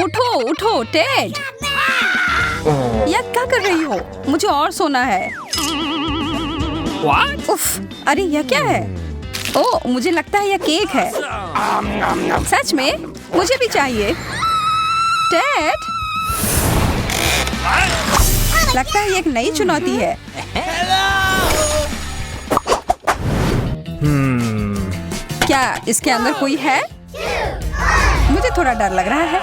उठो उठो टेड, यह क्या कर रही हो? मुझे और सोना है। उफ, अरे यह क्या है? ओह, मुझे लगता है यह केक है। सच में? मुझे भी चाहिए। टेड, लगता है ये एक नई चुनौती है। क्या इसके अंदर कोई है? मुझे थोड़ा डर लग रहा है।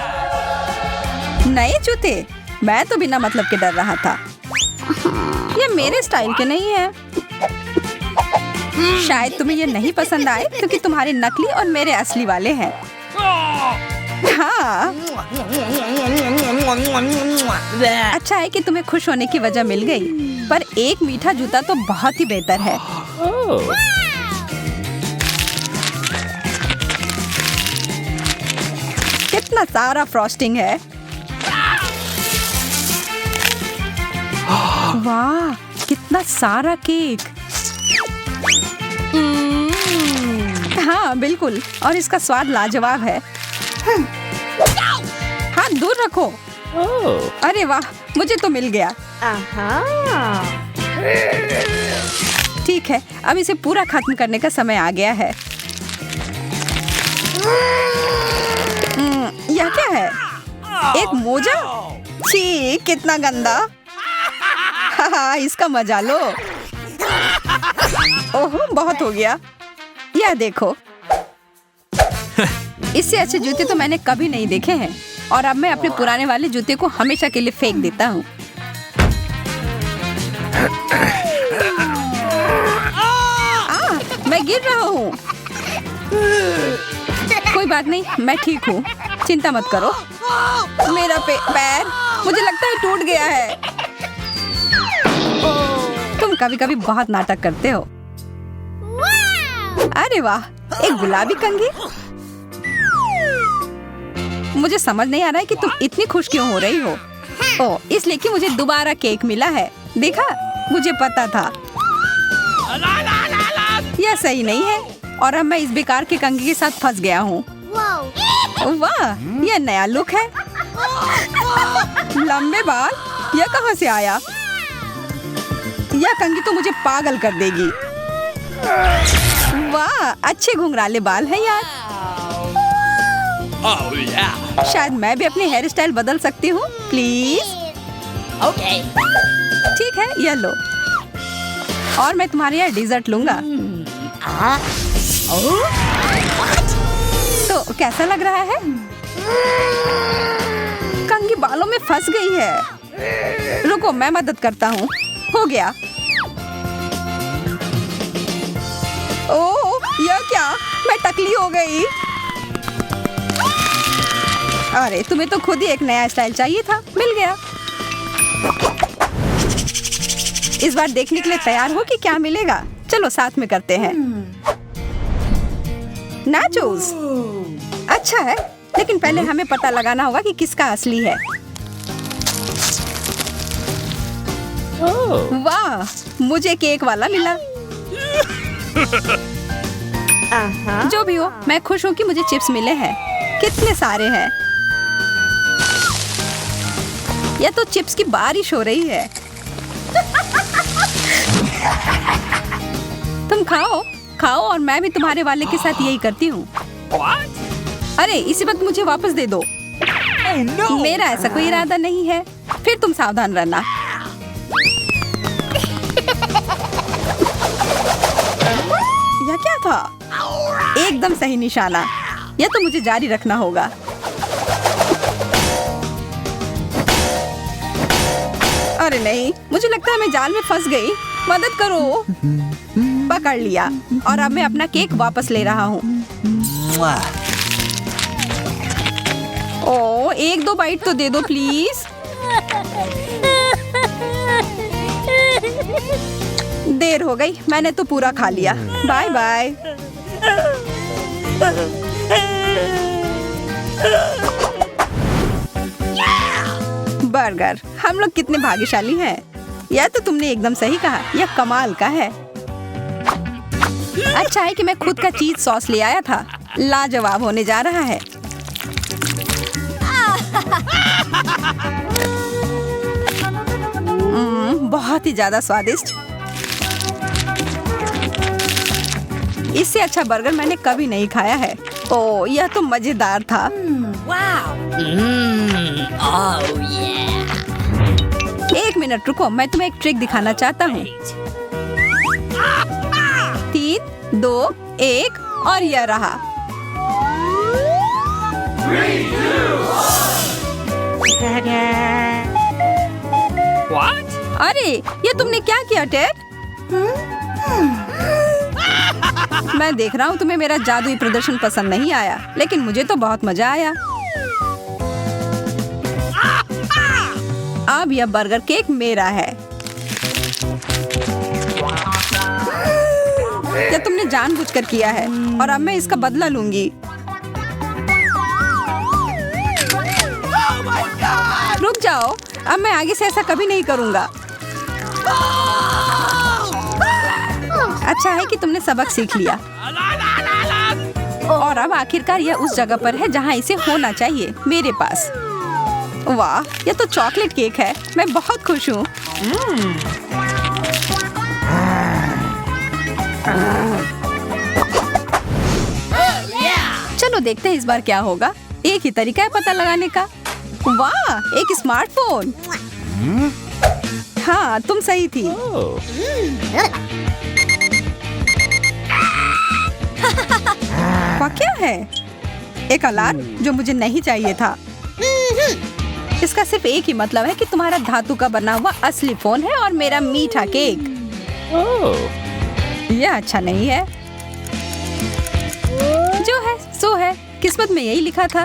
नए जूते? मैं तो बिना मतलब के डर रहा था। ये मेरे स्टाइल के नहीं है। शायद तुम्हें ये नहीं पसंद आए क्योंकि तुम्हारे नकली और मेरे असली वाले हैं। हाँ, अच्छा है कि तुम्हें खुश होने की वजह मिल गई, पर एक मीठा जूता तो बहुत ही बेहतर है। कितना सारा फ्रॉस्टिंग है। वाह, कितना सारा केक। हाँ बिल्कुल, और इसका स्वाद लाजवाब है। हाथ दूर रखो। अरे वाह, मुझे तो मिल गया। ठीक है, अब इसे पूरा खत्म करने का समय आ गया है। यह क्या है? एक मोजा? छी, कितना गंदा। हाँ, इसका मजा लो। ओह, बहुत हो गया। यह देखो, इससे अच्छे जूते तो मैंने कभी नहीं देखे हैं। और अब मैं अपने पुराने वाले जूते को हमेशा के लिए फेंक देता हूँ। मैं गिर रहा हूँ। कोई बात नहीं, मैं ठीक हूँ, चिंता मत करो। मेरा पैर मुझे लगता है टूट गया है। तुम कभी कभी बहुत नाटक करते हो। अरे वाह, एक गुलाबी कंघी। मुझे समझ नहीं आ रहा है कि तुम इतनी खुश क्यों हो रही हो। ओह, इसलिए कि मुझे दोबारा केक मिला है। देखा, मुझे पता था। यह सही नहीं है और अब मैं इस बेकार के कंघी के साथ फंस गया हूँ। वाह, यह नया लुक है। लंबे बाल, यह कहाँ से आया? यह कंघी तो मुझे पागल कर देगी। वाह, अच्छे घुंघराले बाल हैं यार। शायद मैं भी अपनी हेयर स्टाइल बदल सकती हूँ, प्लीज। ओके, ठीक है, ये लो। और मैं तुम्हारे यहाँ डिजर्ट लूंगा। तो कैसा लग रहा है? कंघी बालों में फंस गई है। रुको, मैं मदद करता हूँ। हो गया। ओह, यह क्या? मैं टकली हो गई। अरे, तुम्हें तो खुद ही एक नया स्टाइल चाहिए था, मिल गया। इस बार देखने के लिए तैयार हो कि क्या मिलेगा? चलो साथ में करते हैं। नाचोस, अच्छा है, लेकिन पहले हमें पता लगाना होगा कि किसका असली है। वाह, मुझे केक वाला मिला। जो भी हो, मैं खुश हूँ कि मुझे चिप्स मिले हैं। कितने सारे हैं। यह तो चिप्स की बारिश हो रही है। तुम खाओ खाओ और मैं भी तुम्हारे वाले के साथ यही करती हूँ। अरे, इसी वक्त मुझे वापस दे दो। मेरा ऐसा कोई इरादा नहीं है। फिर तुम सावधान रहना। यह क्या था? एकदम सही निशाना। यह तो मुझे जारी रखना होगा। अरे नहीं, मुझे लगता है मैं जाल में फंस गई। मदद करो। पकड़ लिया और अब मैं अपना केक वापस ले रहा हूँ। ओह, एक दो बाइट तो दे दो प्लीज। देर हो गई, मैंने तो पूरा खा लिया। Bye bye. बर्गर, हम लोग कितने भाग्यशाली हैं। यह तो तुमने एकदम सही कहा, यह कमाल का है। अच्छा है कि मैं खुद का चीज सॉस ले आया था। लाजवाब होने जा रहा है। बहुत ही ज्यादा स्वादिष्ट। इससे अच्छा बर्गर मैंने कभी नहीं खाया है। ओह, यह तो मजेदार था। एक मिनट रुको, मैं तुम्हें एक ट्रिक दिखाना चाहता हूँ। 3, 2, 1 और यह रहा। What? अरे, ये तुमने क्या किया टेड? मैं देख रहा हूँ तुम्हें मेरा जादुई प्रदर्शन पसंद नहीं आया, लेकिन मुझे तो बहुत मजा आया। अब यह बर्गर केक मेरा है। क्या तुमने जानबूझकर किया है? और अब मैं इसका बदला लूंगी। रुक जाओ, अब मैं आगे से ऐसा कभी नहीं करूंगा। अच्छा है कि तुमने सबक सीख लिया। और अब आखिरकार यह उस जगह पर है जहाँ इसे होना चाहिए, मेरे पास। वाह, यह तो चॉकलेट केक है। मैं बहुत खुश हूँ। चलो देखते हैं इस बार क्या होगा। एक ही तरीका है पता लगाने का। वाह, एक स्मार्टफोन। हाँ, तुम सही थी। क्या है? एक अलार्म जो मुझे नहीं चाहिए था। इसका सिर्फ एक ही मतलब है कि तुम्हारा धातु का बना हुआ असली फोन है और मेरा मीठा केक। यह अच्छा नहीं है। जो है सो है, किस्मत में यही लिखा था।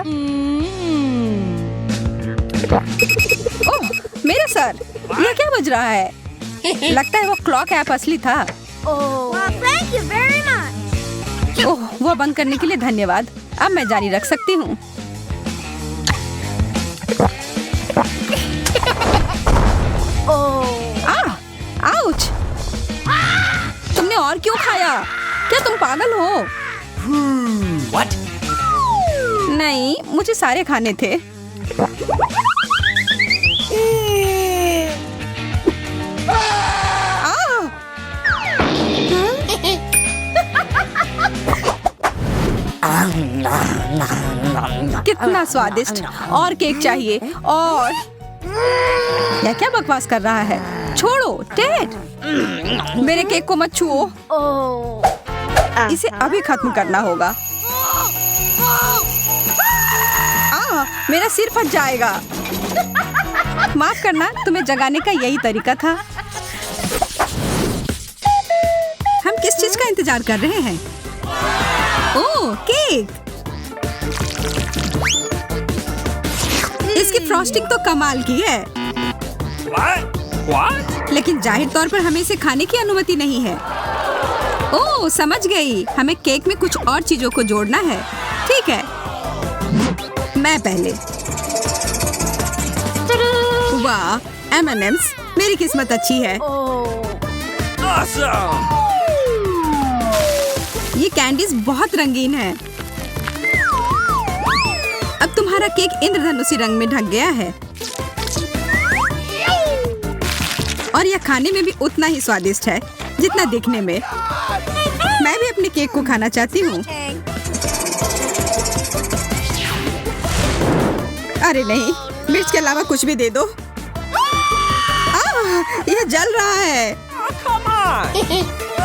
ओह, मेरा सर, यह क्या बज रहा है? लगता है वो क्लॉक ऐप असली था। ओह, वह बंद करने के लिए धन्यवाद। अब मैं जारी रख सकती हूँ। आउच! तुमने और क्यों खाया? क्या तुम पागल हो? What? नहीं, मुझे सारे खाने थे। कितना स्वादिष्ट। और केक चाहिए। और यह क्या बकवास कर रहा है? छोड़ो टेड, मेरे केक को मत छुओ। इसे अभी खत्म करना होगा। मेरा सिर फट जाएगा। माफ करना, तुम्हें जगाने का यही तरीका था। हम किस चीज का इंतजार कर रहे हैं? ओह, केक। इसकी फ्रॉस्टिंग तो कमाल की है। What? लेकिन जाहिर तौर पर हमें इसे खाने की अनुमति नहीं है। ओह, समझ गई। हमें केक में कुछ और चीजों को जोड़ना है। ठीक है, मैं पहले। वाह, M&M's, मेरी किस्मत अच्छी है। Awesome! ये कैंडीज बहुत रंगीन है। अब तुम्हारा केक इंद्रधनुषी रंग में ढक गया है। और यह खाने में भी उतना ही स्वादिष्ट है जितना दिखने में। मैं भी अपने केक को खाना चाहती हूँ। अरे नहीं, मिर्च के अलावा कुछ भी दे दो। यह जल रहा है। Come on!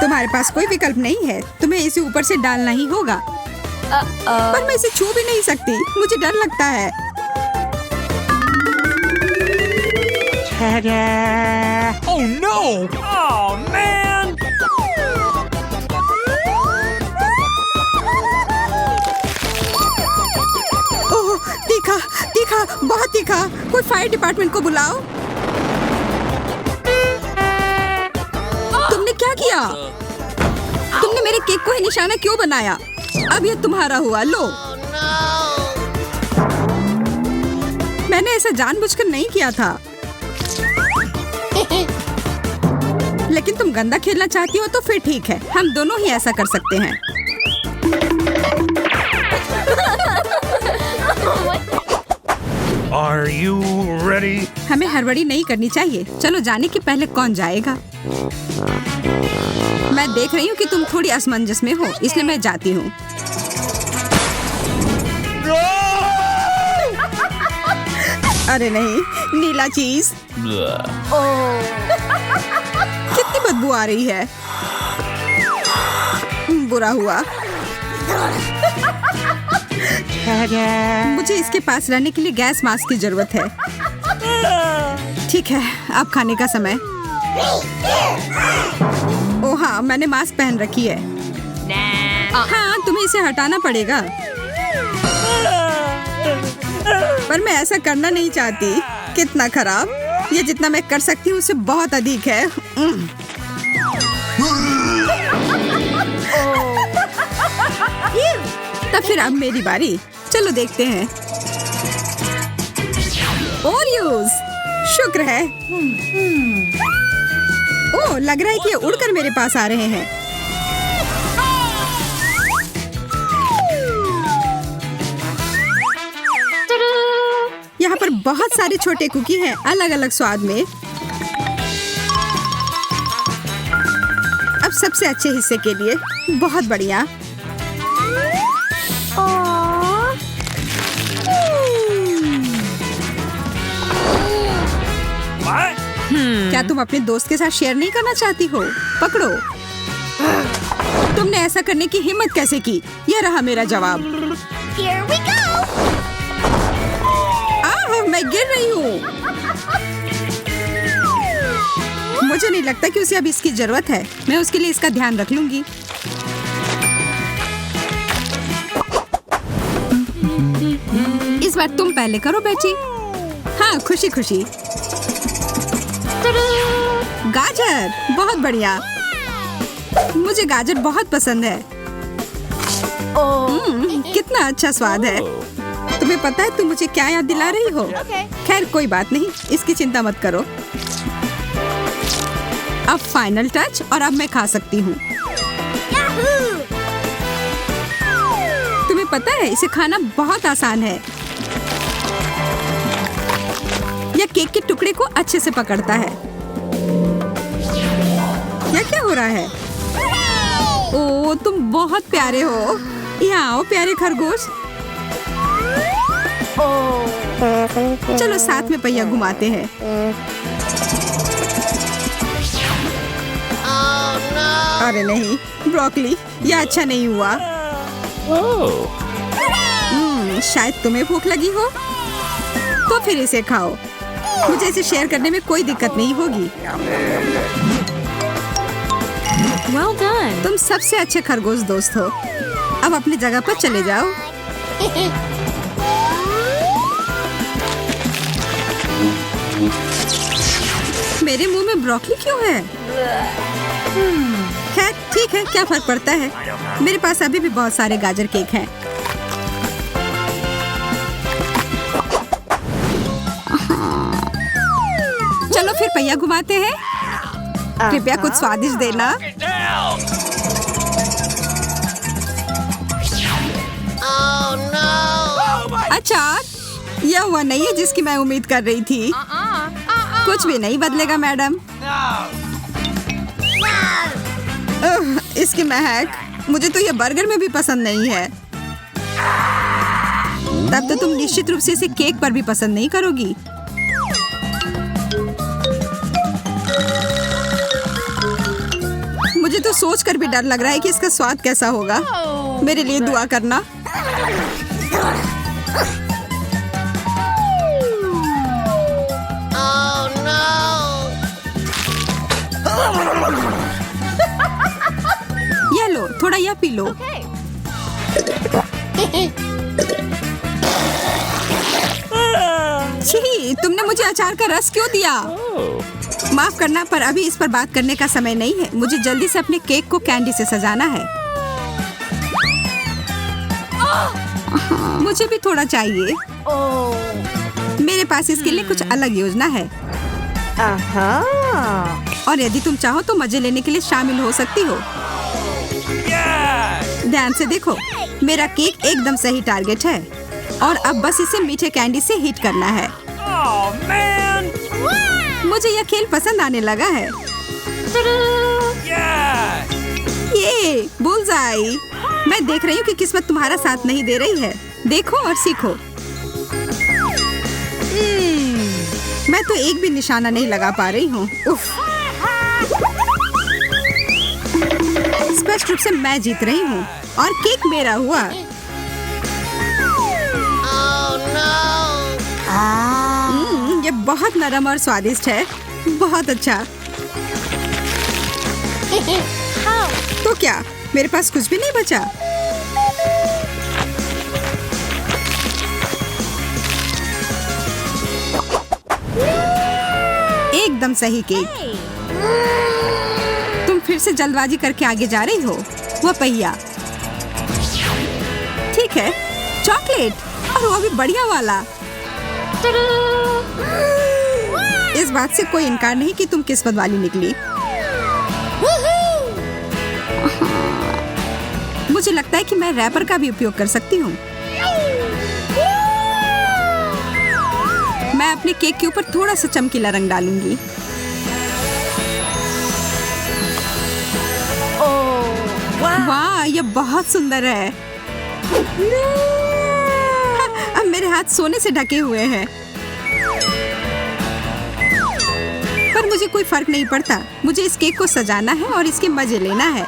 तुम्हारे पास कोई विकल्प नहीं है, तुम्हें इसे ऊपर से डालना ही होगा। पर मैं इसे छू भी नहीं सकती, मुझे डर लगता है। Oh no! Oh man! ओह, तीखा, तीखा, बहुत तीखा। कोई फायर डिपार्टमेंट को बुलाओ। तुमने क्या किया? तुमने मेरे केक को ही निशाना क्यों बनाया? अब ये तुम्हारा हुआ, लो। मैंने ऐसा जानबूझकर नहीं किया था। लेकिन तुम गंदा खेलना चाहती हो तो फिर ठीक है, हम दोनों ही ऐसा कर सकते हैं। Are you ready? हमें हड़बड़ी नहीं करनी चाहिए। चलो जाने के पहले कौन जाएगा। मैं देख रही हूँ कि तुम थोड़ी असमंजस में हो, इसलिए मैं जाती हूँ। अरे नहीं, नीला चीज। कितनी बदबू आ रही है। बुरा हुआ। मुझे इसके पास रहने के लिए गैस मास्क की जरूरत है। ठीक है, अब खाने का समय। ओह हाँ, मैंने मास्क पहन रखी है। हाँ, तुम्हें इसे हटाना पड़ेगा। पर मैं ऐसा करना नहीं चाहती। कितना खराब। ये जितना मैं कर सकती हूँ उससे बहुत अधिक है। तब फिर अब मेरी बारी। चलो देखते हैं। ओरियोस, शुक्र है। ओह, लग रहा है कि ये उड़कर मेरे पास आ रहे हैं। यहाँ पर बहुत सारे छोटे कुकी हैं, अलग अलग स्वाद में। अब सबसे अच्छे हिस्से के लिए बहुत बढ़िया। What? क्या तुम अपने दोस्त के साथ शेयर नहीं करना चाहती हो? पकड़ो। तुमने ऐसा करने की हिम्मत कैसे की? यह रहा मेरा जवाब। Here we go! मैं गिर रही हूँ। मुझे नहीं लगता कि उसे अब इसकी जरूरत है। मैं उसके लिए इसका ध्यान रख लूंगी। इस बार तुम पहले करो बेटी। हाँ, खुशी खुशी। गाजर, बहुत बढ़िया। मुझे गाजर बहुत पसंद है। कितना अच्छा स्वाद है। तुम्हें पता है तुम मुझे क्या याद दिला रही हो? खैर कोई बात नहीं, इसकी चिंता मत करो। अब फाइनल टच, और अब मैं खा सकती हूँ। तुम्हें पता है इसे खाना बहुत आसान है। यह केक के टुकड़े को अच्छे से पकड़ता है। यह क्या हो रहा है? ओह, तुम बहुत प्यारे हो। यहाँ आओ प्यारे खरगोश। चलो साथ में पहिया घुमाते हैं। अरे नहीं, ब्रोकली, यह अच्छा नहीं हुआ। शायद तुम्हें भूख लगी हो, तो फिर इसे खाओ। मुझे इसे शेयर करने में कोई दिक्कत नहीं होगी। Well done! तुम सबसे अच्छे खरगोश दोस्त हो। अब अपनी जगह पर चले जाओ। मेरे मुंह में ब्रोकली क्यों है? खैर ठीक है, क्या फर्क पड़ता है। मेरे पास अभी भी बहुत सारे गाजर केक हैं। चलो फिर पहिया घुमाते हैं। कृपया कुछ स्वादिष्ट देना। अचार, यह हुआ नहीं है जिसकी मैं उम्मीद कर रही थी। कुछ भी नहीं बदलेगा मैडम। इसकी महक, मुझे तो यह बर्गर में भी पसंद नहीं है। तब तो तुम निश्चित रूप से इसे केक पर भी पसंद नहीं करोगी। मुझे तो सोचकर भी डर लग रहा है कि इसका स्वाद कैसा होगा। मेरे लिए दुआ करना। ये लो, थोड़ा यह पी लो। छी, तुमने मुझे अचार का रस क्यों दिया? माफ करना, पर अभी इस पर बात करने का समय नहीं है। मुझे जल्दी से अपने केक को कैंडी से सजाना है। मुझे भी थोड़ा चाहिए। मेरे पास इसके लिए कुछ अलग योजना है। और यदि तुम चाहो तो मजे लेने के लिए शामिल हो सकती हो। ध्यान से देखो, मेरा केक एकदम सही टारगेट है। और अब बस इसे मीठे कैंडी से हीट करना है। Oh man! मुझे यह खेल पसंद आने लगा है। Yes! ये बुलजाई। मैं देख रही हूँ कि किस्मत तुम्हारा साथ नहीं दे रही है। देखो और सीखो। मैं तो एक भी निशाना नहीं लगा पा रही हूँ। उफ। स्पष्ट रूप से मैं जीत रही हूँ और केक मेरा हुआ। ये बहुत नरम और स्वादिष्ट है। बहुत अच्छा। तो क्या मेरे पास कुछ भी नहीं बचा? एकदम सही केक। तुम फिर से जल्दबाजी करके आगे जा रही हो। वह पहिया। ठीक है, चॉकलेट और वो भी बढ़िया वाला। इस बात से कोई इनकार नहीं कि तुम किस्मत वाली निकली। मुझे लगता है कि मैं रैपर का भी उपयोग कर सकती हूँ। मैं अपने केक के ऊपर थोड़ा सा चमकीला रंग डालूंगी। वाह, यह बहुत सुंदर है। अब मेरे हाथ सोने से ढके हुए हैं। पर मुझे कोई फर्क नहीं पड़ता। मुझे इस केक को सजाना है और इसके मजे लेना है।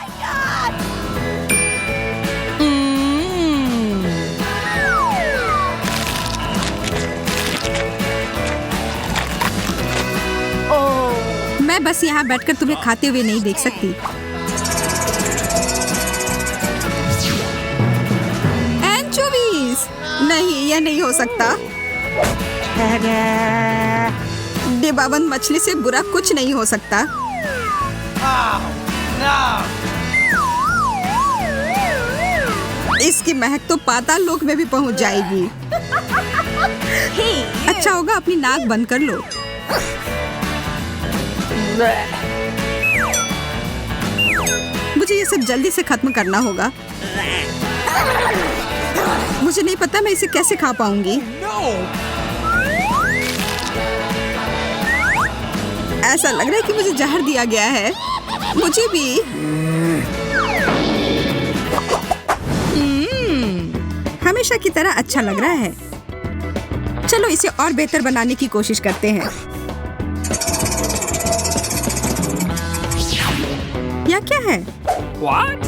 मैं बस यहाँ बैठकर तुम्हें खाते हुए नहीं देख सकती। एंचोवीज! नहीं, यह नहीं हो सकता। डिब्बाबंद मछली से बुरा कुछ नहीं हो सकता। इसकी महक तो पाताल लोक में भी पहुंच जाएगी। अच्छा होगा अपनी नाक बंद कर लो। मुझे ये सब जल्दी से खत्म करना होगा। मुझे नहीं पता मैं इसे कैसे खा पाऊंगी। ऐसा लग रहा है कि मुझे जहर दिया गया है। मुझे भी। हमेशा की तरह अच्छा लग रहा है। चलो इसे और बेहतर बनाने की कोशिश करते हैं। यह क्या है? What?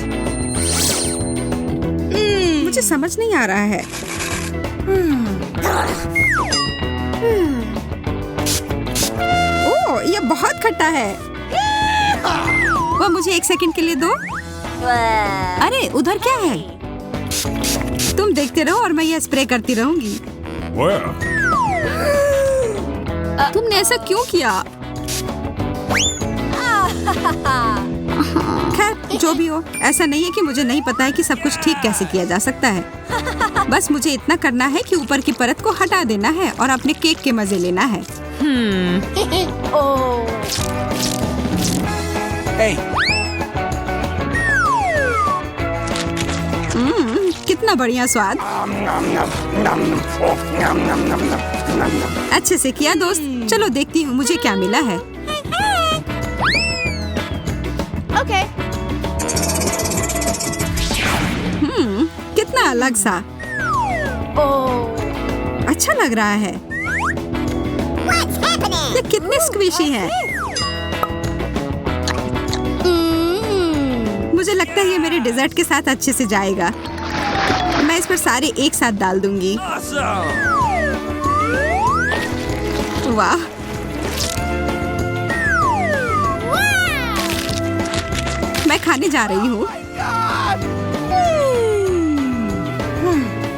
मुझे समझ नहीं आ रहा है। ओह, यह बहुत खट्टा है। वह मुझे एक सेकंड के लिए दो। अरे उधर क्या है? तुम देखते रहो और मैं यह स्प्रे करती रहूंगी। तुमने ऐसा क्यों किया? खैर जो भी हो, ऐसा नहीं है कि मुझे नहीं पता है कि सब कुछ ठीक कैसे किया जा सकता है। बस मुझे इतना करना है कि ऊपर की परत को हटा देना है और अपने केक के मजे लेना है। Hey. कितना बढ़िया स्वाद। अच्छे से किया दोस्त। चलो देखती हूँ मुझे क्या मिला है। Okay. कितना अलग सा। अच्छा लग रहा है। ये कितने स्क्विशी हैं। मुझे लगता है ये मेरे डेजर्ट के साथ अच्छे से जाएगा। मैं इस पर सारे एक साथ डाल दूंगी। Awesome. वाह, मैं खाने जा रही हूँ।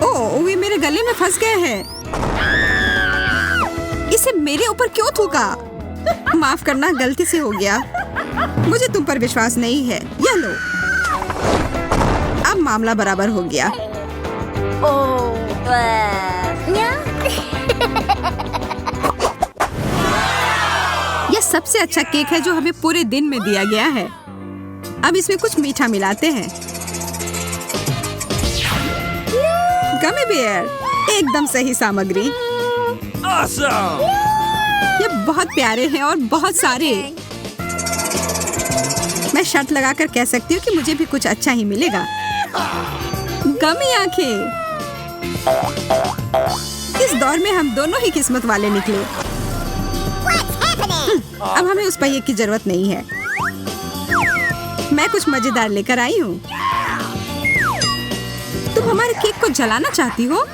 ओह, वे मेरे गले में फंस गए हैं। इसे मेरे ऊपर क्यों थूका? माफ करना, गलती से हो गया। मुझे तुम पर विश्वास नहीं है। यह लो। अब मामला बराबर हो गया। यह सबसे अच्छा केक है जो हमें पूरे दिन में दिया गया है। अब इसमें कुछ मीठा मिलाते हैं। गमी बेयर, एकदम सही सामग्री। Awesome! ये बहुत प्यारे हैं और बहुत सारे। मैं शर्त लगाकर कह सकती हूँ कि मुझे भी कुछ अच्छा ही मिलेगा। गमी आंखें। इस दौर में हम दोनों ही किस्मत वाले निकले। अब हमें उस पहिए की जरूरत नहीं है। मैं कुछ मजेदार लेकर आई हूँ। तुम हमारे केक को जलाना चाहती हो?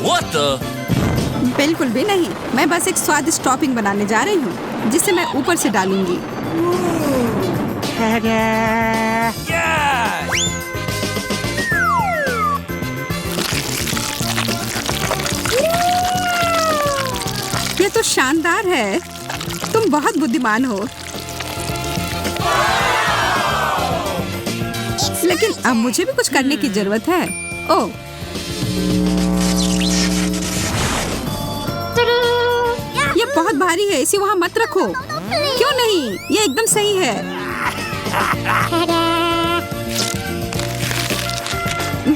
What the? बिल्कुल भी नहीं। मैं बस एक स्वादिष्ट टॉपिंग बनाने जा रही हूँ जिसे मैं ऊपर से डालूंगी। Yeah! ये तो शानदार है। तुम बहुत बुद्धिमान हो। लेकिन अब मुझे भी कुछ करने की जरूरत है। ओह, ये बहुत भारी है। इसे वहाँ मत रखो। क्यों नहीं? ये एकदम सही है।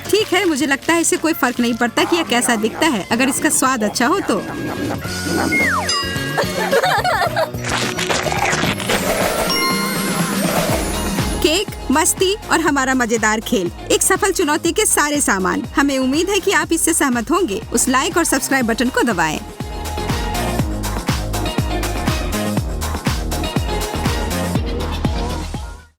ठीक है, मुझे लगता है इसे कोई फर्क नहीं पड़ता कि यह कैसा दिखता है, अगर इसका स्वाद अच्छा हो तो। केक, मस्ती और हमारा मजेदार खेल, एक सफल चुनौती के सारे सामान। हमें उम्मीद है कि आप इससे सहमत होंगे। उस लाइक और सब्सक्राइब बटन को दबाएं।